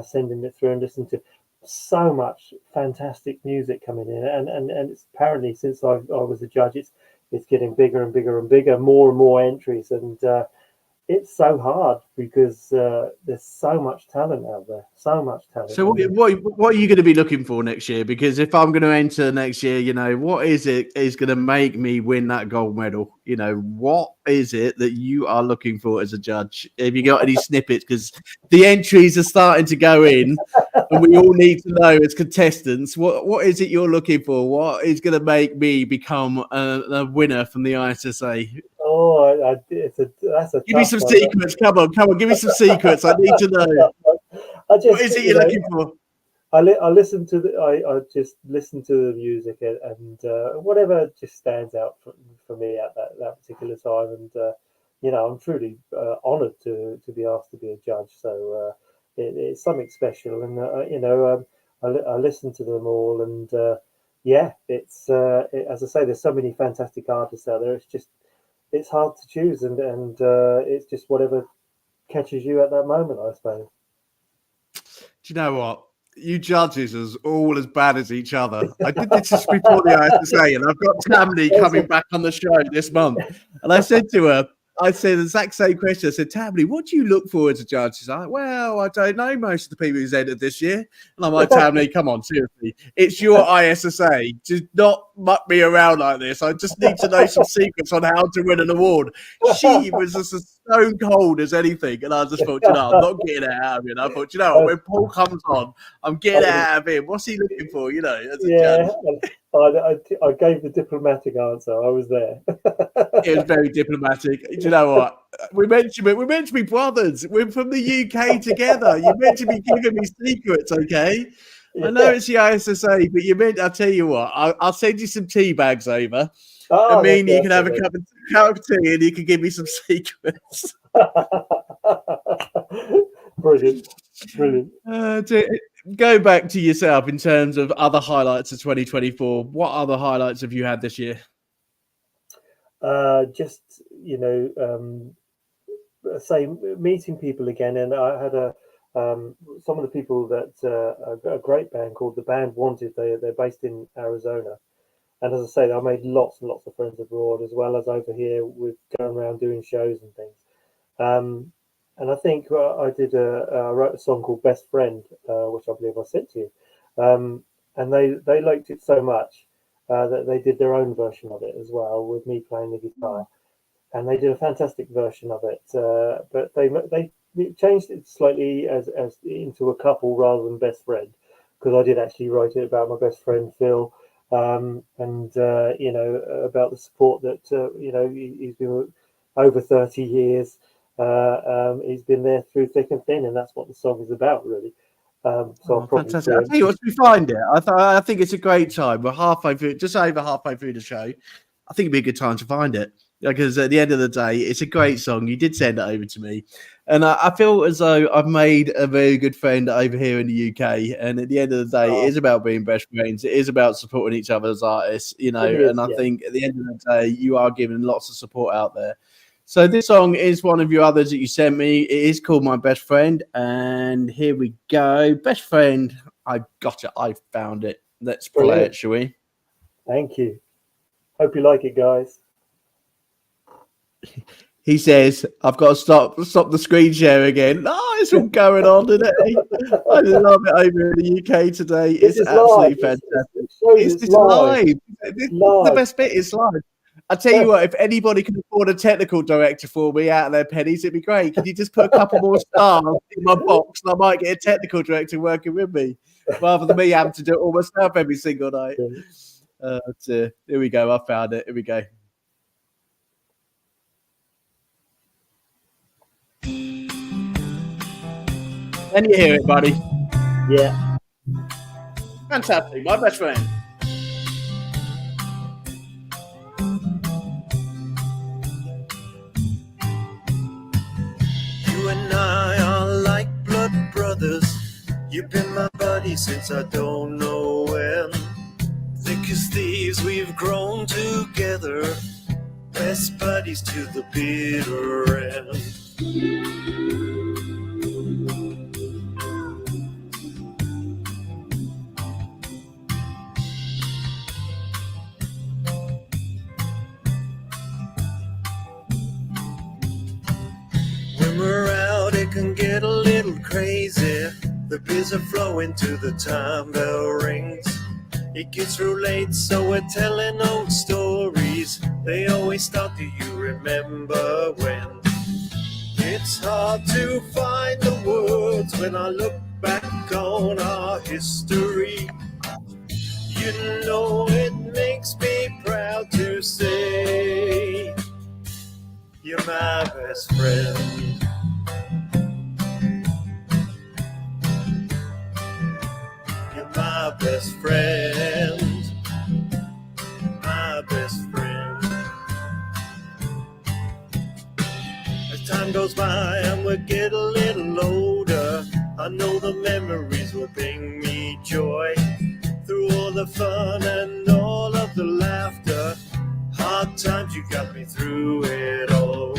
sending it through and listening to so much fantastic music coming in. And it's apparently, since I was a judge, it's getting bigger and bigger and bigger, more and more entries. And it's so hard because there's so much talent out there, so much talent. So what are you going to be looking for next year? Because if I'm going to enter next year, you know, what is it is going to make me win that gold medal? You know, what is it that you are looking for as a judge? Have you got any snippets? Because the entries are starting to go in, and we all need to know as contestants, what is it you're looking for? What is going to make me become a winner from the ISSA? Oh, that's a give me some secrets. Come on, give me some secrets. I need to know. What is it you're looking for? I listen to I just listen to the music and whatever just stands out for me at that particular time, and you know, I'm truly honoured to be asked to be a judge. So it's something special, and you know, I listen to them all, and it's as I say, there's so many fantastic artists out there. It's hard to choose, and it's just whatever catches you at that moment, I suppose. Do you know what? You judges are all as bad as each other. I did this just before the ISSA, and I've got Tammany coming back on the show this month. And I said to her, I said the exact same question. I said, Tabby, what do you look forward to, Judge? She's like, well, I don't know most of the people who's entered this year. And I'm like, Tabby, come on, seriously. It's your ISSA. Just not muck me around like this. I just need to know some secrets on how to win an award. She was just as stone cold as anything. And I just thought, I'm not getting it out of him. I thought, what, when Paul comes on, I'm getting it out of him. What's he looking for, as a judge? I gave the diplomatic answer. I was there. It was very diplomatic. Do you know what? We're meant to be brothers. We're from the UK together. You're meant to be giving me secrets, okay? I know it's the ISSA, but I'll tell you what, I'll send you some tea bags over. I mean, you can have a cup of tea and you can give me some secrets. Brilliant. Go back to yourself in terms of other highlights of 2024. What other highlights have you had this year? Say meeting people again, and I had some of the people that a great band called the Band Wanted. They're based in Arizona, and as I say, I made lots and lots of friends abroad as well as over here with going around doing shows and things. And I think I wrote a song called Best Friend, which I believe I sent to you. And they liked it so much that they did their own version of it as well, with me playing the guitar. And they did a fantastic version of it. But they changed it slightly as into a couple rather than Best Friend, because I did actually write it about my best friend, Phil, and about the support that, he's been over 30 years. He's been there through thick and thin, and that's what the song is about, really. Fantastic. I'll tell you what, we find it. I think it's a great time. We're halfway through, just over halfway through the show. I think it'd be a good time to find it, because at the end of the day, it's a great song. You did send it over to me, and I feel as though I've made a very good friend over here in the UK. And at the end of the day, it is about being best friends. It is about supporting each other as artists, and I think at the end of the day, you are giving lots of support out there. So this song is one of your others that you sent me. It is called My Best Friend. And here we go. Best Friend. I got it. I found it. Let's play it, shall we? Thank you. Hope you like it, guys. He says, I've got to stop the screen share again. Oh, it's all going on, isn't it? I love it over in the UK today. It's absolutely fantastic. It's live. The best bit is live. I tell you what, if anybody can afford a technical director for me out of their pennies, it'd be great. Could you just put a couple more stars in my box, and I might get a technical director working with me, rather than me having to do it all myself every single night. Here we go. I found it. Here we go. Can you hear it, buddy? Yeah. Fantastic. My best friend. You've been my buddy since I don't know when. Thick as thieves, we've grown together. Best buddies to the bitter end. When we're out, it can get a little crazy. The beers are flowing to the time bell rings. It gets real late, so we're telling old stories. They always start, do you remember when? It's hard to find the words when I look back on our history. You know it makes me proud to say you're my best friend. My best friend, my best friend. As time goes by and we get a little older, I know the memories will bring me joy. Through all the fun and all of the laughter, hard times, you got me through it all.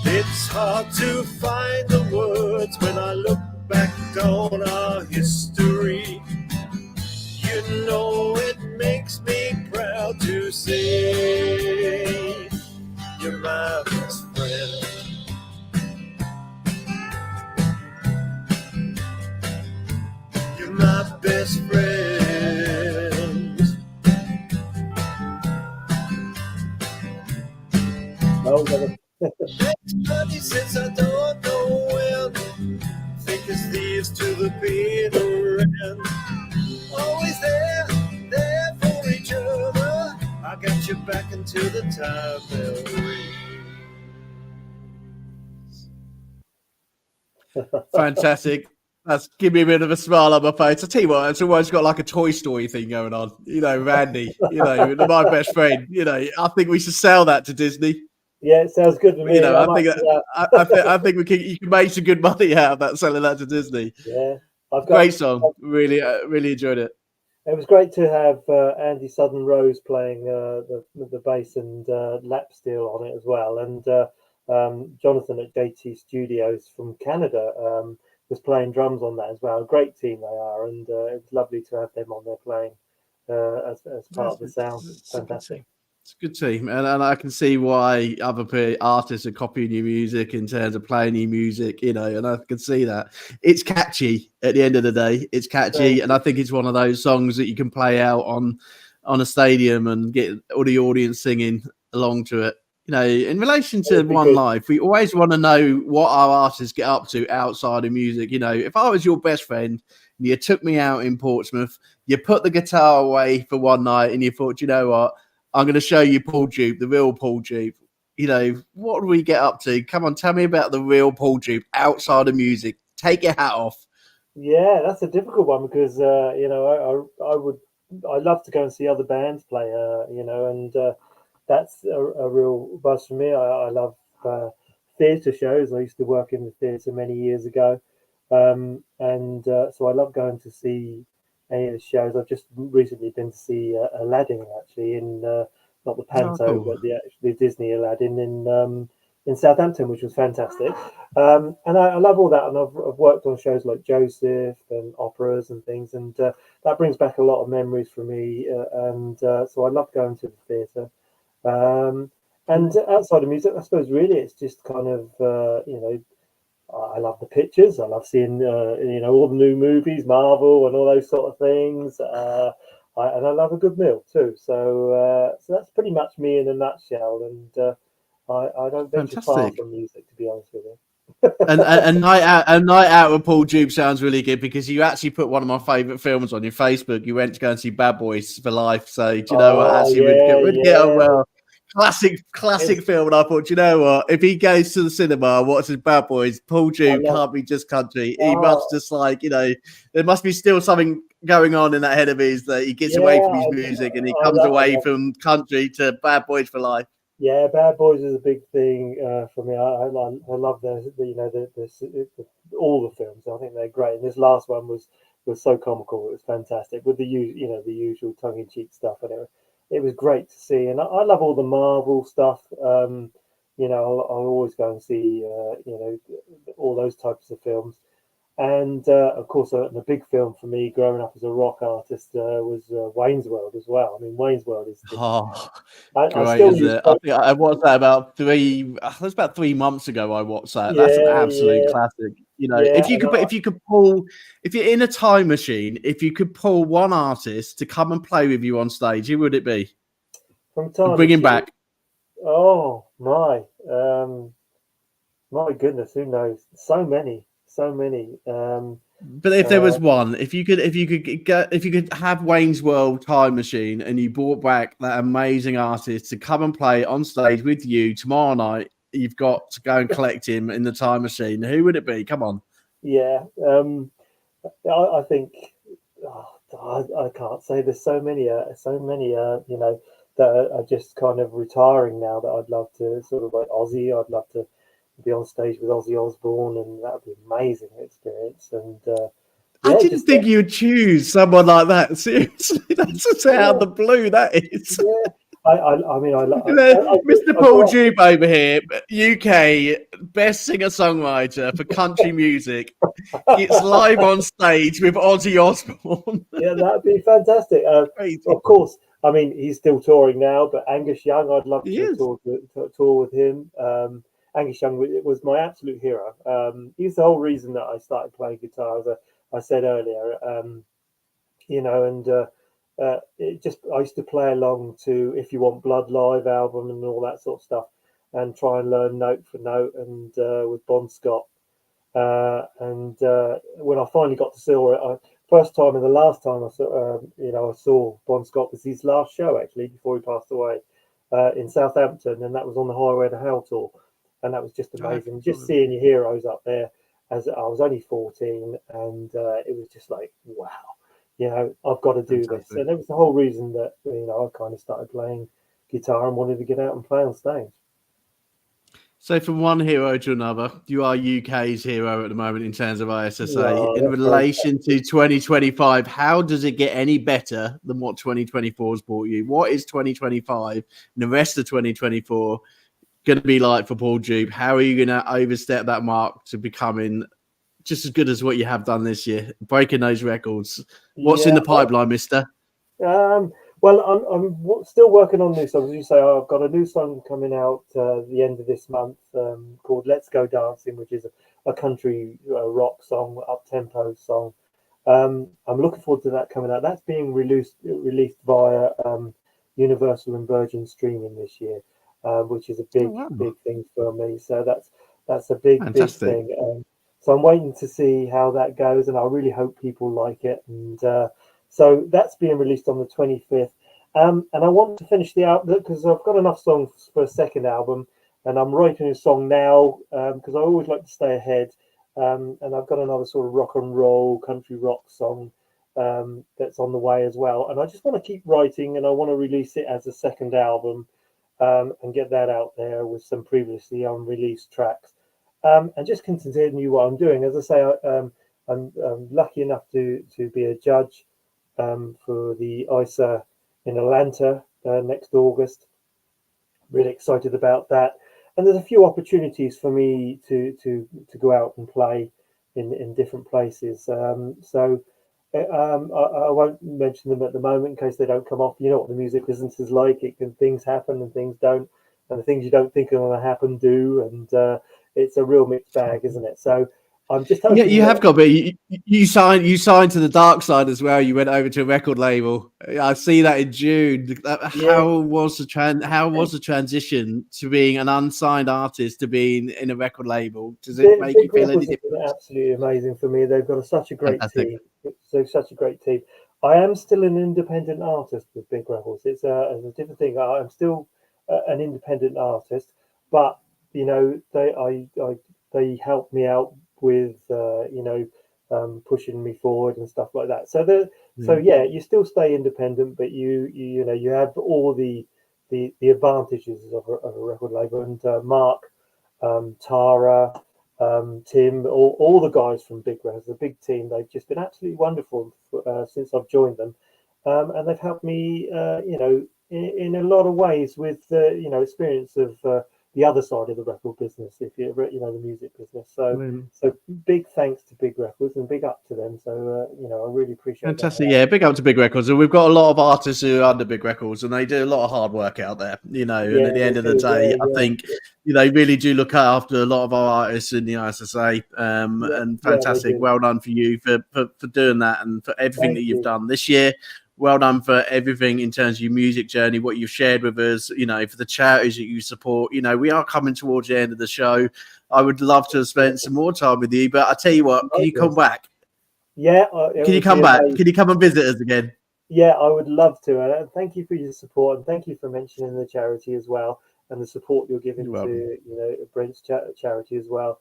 It's hard to find the words when I look back on our history. You know it makes me proud to say you're my best friend. friend. You're my best friend. Oh, that Next money since I don't know when. Thick as thieves to the bitter end. Always there for each other. I got you back until the time bell rings. Fantastic. That's give me a bit of a smile on my face. I tell you what, it's always got like a Toy Story thing going on. You know, Randy, you know, my best friend. You know, I think we should sell that to Disney. Yeah, it sounds good to me. You know, I might think we can. You can make some good money out of that selling that to Disney. yeah, Great song. Really, really enjoyed it. It was great to have Andy Southern Rose playing the bass and lap steel on it as well, and Jonathan at JT Studios from Canada was playing drums on that as well. A great team they are, and it's lovely to have them on there playing as part of the sound. Fantastic. It's a good team, and I can see why other artists are copying your music in terms of playing your music, you know, and I can see that. It's catchy at the end of the day. It's catchy, and I think it's one of those songs that you can play out on a stadium and get all the audience singing along to it. You know, in relation to One Life, we always want to know what our artists get up to outside of music. You know, if I was your best friend and you took me out in Portsmouth, you put the guitar away for one night and you thought, you know what, I'm going to show you Paul Jupe, the real Paul Jupe. You know, what do we get up to? Come on, tell me about the real Paul Jupe outside of music. Take your hat off. Yeah, that's a difficult one because you know, I love to go and see other bands play. You know, and that's a real buzz for me. I love theatre shows. I used to work in the theatre many years ago, and so I love going to see any of the shows. I've just recently been to see Aladdin, actually, in not the Panto, but the Disney Aladdin in Southampton, which was fantastic. And I love all that, and I've worked on shows like Joseph and operas and things, and that brings back a lot of memories for me. And so I love going to the theatre. And outside of music, I suppose really it's just kind of you know, I love the pictures. I love seeing you know, all the new movies, Marvel, and all those sort of things. And I love a good meal too. So so that's pretty much me in a nutshell. And I don't venture far from music, to be honest with you. and a night out with Paul Jupe sounds really good because you actually put one of my favourite films on your Facebook. You went to go and see Bad Boys for Life. So do you know what? Actually, we'd get on well. Classic film, and I thought, you know what? If he goes to the cinema and watches Bad Boys, Paul Jupe can't be just country. He must just, like, you know, there must be still something going on in that head of his that he gets away from his music and he comes away from country to Bad Boys for Life. Yeah, Bad Boys is a big thing for me. I love the you know all the films. I think they're great, and this last one was so comical. It was fantastic with the usual tongue in cheek stuff, and it was great to see. And I love all the Marvel stuff. You know, I'll always go and see you know, all those types of films. And of course, a big film for me growing up as a rock artist was Wayne's World as well. I mean, Wayne's World is great, isn't it? I think I watched that about 3 months ago. I watched that. That's an absolute classic. You know, if you're in a time machine, if you could pull one artist to come and play with you on stage, who would it be? Bring him back. Oh my goodness, who knows? So many. But if there was one, if you could have Wayne's World time machine and you brought back that amazing artist to come and play on stage with you tomorrow night, you've got to go and collect him in the time machine. Who would it be? Come on. Yeah, I think I can't say. There's so many you know, that are just kind of retiring now that I'd love to, sort of like Ozzy. I'd love to be on stage with Ozzy Osbourne, and that would be an amazing experience. And I didn't think you'd choose someone like that. Seriously, that's just out of the blue. That is. Yeah. I mean, Mr. Paul Jupe over here, UK best singer-songwriter for country music. It's live on stage with Ozzy Osbourne. Yeah, that'd be fantastic. Of course, I mean, he's still touring now, but Angus Young, I'd love to tour with him. Angus Young was my absolute hero. He's the whole reason that I started playing guitar, as I said earlier. It just I used to play along to If You Want Blood live album and all that sort of stuff, and try and learn note for note, and with Bon Scott. When I finally got to see it, first time and the last time I saw Bon Scott was his last show actually before he passed away in Southampton, and that was on the Highway to Hell tour, and that was just amazing. Just seeing your heroes up there. As I was only 14, and it was just like, wow, I've got to do this, and it was the whole reason that I kind of started playing guitar and wanted to get out and play on stage. So from one hero to another, you are UK's hero at the moment in terms of ISSA. Oh, in relation to 2025, how does it get any better than what 2024 has brought you? What is 2025 and the rest of 2024 going to be like for Paul Jupe? How are you going to overstep that mark to becoming just as good as what you have done this year, breaking those records? What's in the pipeline, mister? Well, I'm still working on new songs. As you say, I've got a new song coming out the end of this month called Let's Go Dancing, which is a country rock song, up-tempo song. I'm looking forward to that coming out. That's being released via Universal and Virgin streaming this year, which is a big thing for me. So that's a big thing. So I'm waiting to see how that goes, and I really hope people like it. And so that's being released on the 25th. And I want to finish the album because I've got enough songs for a second album, and I'm writing a song now because I always like to stay ahead. And I've got another sort of rock and roll, country rock song that's on the way as well. And I just want to keep writing, and I want to release it as a second album and get that out there with some previously unreleased tracks. And just continue what I'm doing. As I say, I'm lucky enough to be a judge for the ISSA in Atlanta next August. Really excited about that, and there's a few opportunities for me to go out and play in different places. I won't mention them at the moment in case they don't come off. You know what the music business is like; things happen and things don't, and the things you don't think are going to happen do, and it's a real mixed bag, isn't it? So I'm just hoping you have got, but you signed to the dark side as well. You went over to a record label. I see that in June. How was the transition to being an unsigned artist to being in a record label? Does it make you feel any different? Absolutely amazing for me. They've got such a great team. So such a great team. I am still an independent artist with Big Rebels. It's a different thing. I'm still an independent artist, but they help me out with pushing me forward and stuff like that. So you still stay independent, but you have all the advantages of a record label. And Mark, Tara, Tim, all the guys from Big Rebels, the big team, they've just been absolutely wonderful since I've joined them, and they've helped me in a lot of ways with experience of the other side of the record business, if you the music business. So big thanks to Big Records and big up to them. So I really appreciate it. Fantastic. Yeah, big up to Big Records. And we've got a lot of artists who are under Big Records, and they do a lot of hard work out there, and at the end of the day, I think they really do look after a lot of our artists in the ISSA. And fantastic. Well done for you for doing that and for everything that you've done this year. Well done for everything in terms of your music journey, what you've shared with us, for the charities that you support. We are coming towards the end of the show. I would love to have spent some more time with you, but I tell you what, can you come back? Yeah. Can you come back? Can you come and visit us again? Yeah, I would love to. And thank you for your support, and thank you for mentioning the charity as well, and the support you're giving to Brent's charity as well.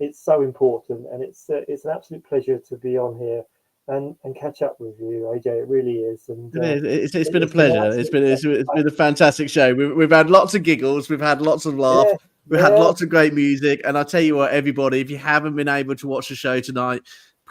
It's so important, and it's an absolute pleasure to be on here and catch up with you, AJ. It really is. And it's been a pleasure. It's been a fantastic show. We've had lots of giggles. We've had lots of laughs. We've had lots of great music. And I tell you what, everybody, if you haven't been able to watch the show tonight,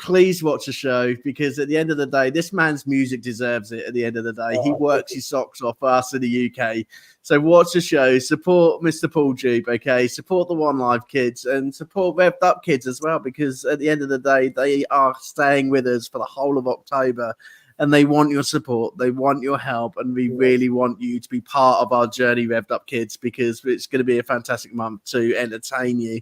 please watch the show, because at the end of the day, this man's music deserves it. At the end of the day, he works his socks off for us in the UK. So watch the show, support Mr. Paul Jupe, okay? Support the One Life kids and support Revved Up kids as well, because at the end of the day, they are staying with us for the whole of October. and they want your support, they want your help, and we really want you to be part of our journey, Revved Up Kids, because it's going to be a fantastic month to entertain you.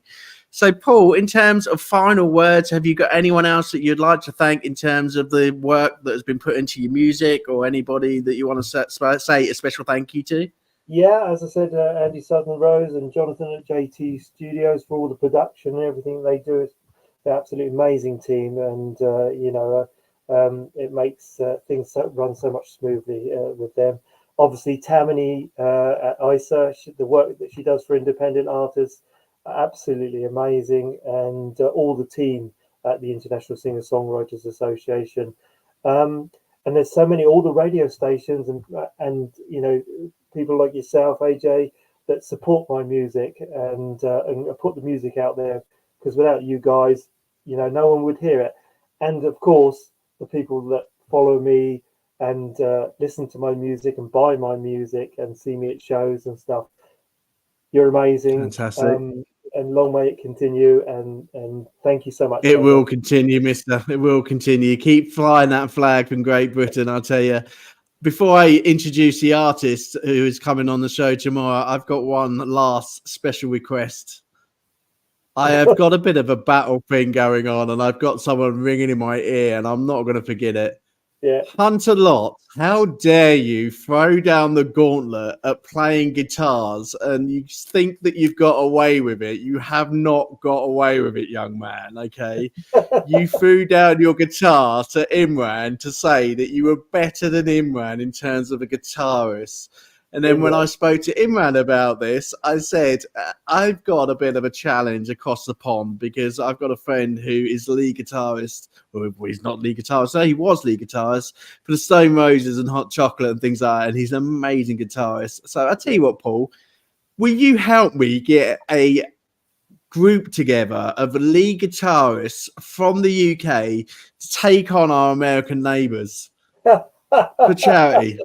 So, Paul, in terms of final words, have you got anyone else that you'd like to thank in terms of the work that has been put into your music, or anybody that you want to say a special thank you to? Yeah, as I said, Andy Southern Rose and Jonathan at JT Studios for all the production and everything they do. They're an absolutely amazing team, and it makes things run so much smoothly with them. Obviously, Tammany at ISSA, the work that she does for independent artists, absolutely amazing, and all the team at the International Singer-Songwriters Association. And there's so many, all the radio stations and people like yourself, AJ, that support my music and put the music out there, because without you guys, no one would hear it. And of course, the people that follow me and listen to my music and buy my music and see me at shows and stuff. You're amazing. Fantastic. And long may it continue. And thank you so much. It will continue, mister. It will continue. Keep flying that flag from Great Britain, I'll tell you. Before I introduce the artist who is coming on the show tomorrow, I've got one last special request. I have got a bit of a battle thing going on, and I've got someone ringing in my ear, and I'm not going to forget it. Yeah. Hunter Lott, how dare you throw down the gauntlet at playing guitars, and you think that you've got away with it? You have not got away with it, young man, okay? You threw down your guitar to Imran to say that you were better than Imran in terms of a guitarist. And then when I spoke to Imran about this, I said, I've got a bit of a challenge across the pond, because I've got a friend who is lead guitarist. Well, he's not lead guitarist. No, he was lead guitarist for the Stone Roses and Hot Chocolate and things like that. And he's an amazing guitarist. So I'll tell you what, Paul, will you help me get a group together of lead guitarists from the UK to take on our American neighbours for charity?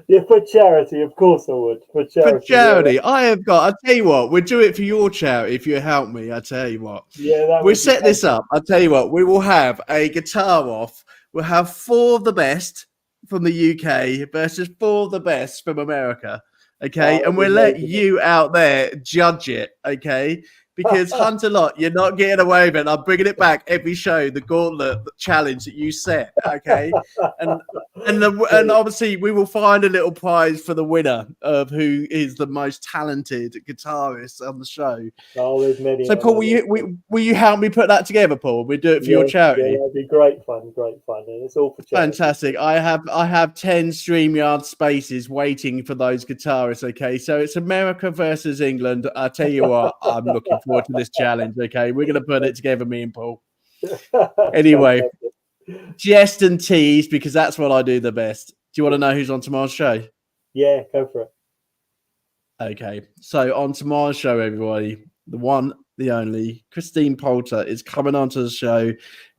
Yeah, for charity, of course I would. For charity, yeah. I have got. I tell you what, we'll do it for your charity if you help me. I tell you what. Yeah, we'll set this up. I tell you what, we will have a guitar off. We'll have 4 of the best from the UK versus 4 of the best from America. Okay, and we'll let you out there judge it. Okay. Because Hunter Lott, you're not getting away with it. I'm bringing it back every show, the gauntlet challenge that you set, okay? And obviously we will find a little prize for the winner of who is the most talented guitarist on the show. Oh, there's many. So, Paul, will you help me put that together, Paul? We'll do it for your charity. Yeah, that'd be great fun. And it's all for charity. Fantastic. I have 10 StreamYard spaces waiting for those guitarists, okay? So it's America versus England. I tell you what, I'm looking forward to this challenge, okay? We're going to put it together, me and Paul. Anyway, jest and tease, because that's what I do the best. Do you want to know who's on tomorrow's show? Yeah, go for it. Okay, so on tomorrow's show, everybody, the one, the only, Christine Poulter is coming onto the show.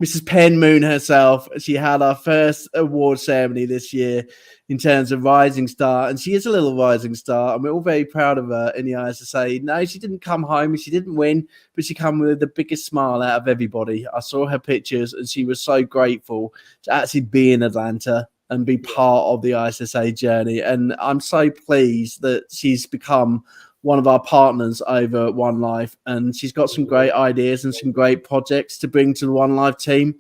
Mrs. Penn Moon herself. She had our first award ceremony this year in terms of Rising Star, and she is a little rising star, and we're all very proud of her in the ISSA. No, she didn't come home, she didn't win, but she came with the biggest smile out of everybody. I saw her pictures, and she was so grateful to actually be in Atlanta and be part of the ISSA journey. And I'm so pleased that she's become one of our partners over One Life, and she's got some great ideas and some great projects to bring to the One Life team.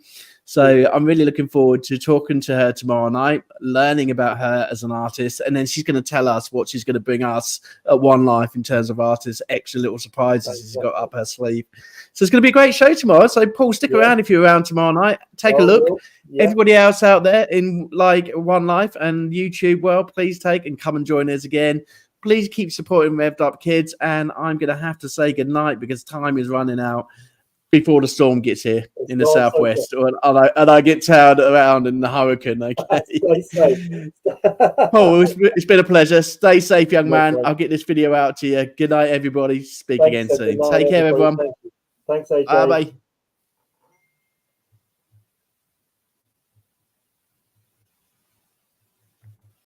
So I'm really looking forward to talking to her tomorrow night, learning about her as an artist, and then she's going to tell us what she's going to bring us at One Life in terms of artists, extra little surprises she's got up her sleeve. So it's going to be a great show tomorrow. So Paul, stick around if you're around tomorrow night. Take a look. Yeah. Everybody else out there in like One Life and YouTube world, please take and come and join us again. Please keep supporting Revved Up Kids, and I'm going to have to say goodnight because time is running out before the storm gets here in the southwest, and I get towed around in the hurricane. Okay, Paul, it's been a pleasure. Stay safe, young man. I'll get this video out to you. Good night, everybody. Speak again soon. Take care, everyone. Thanks, AJ. Bye.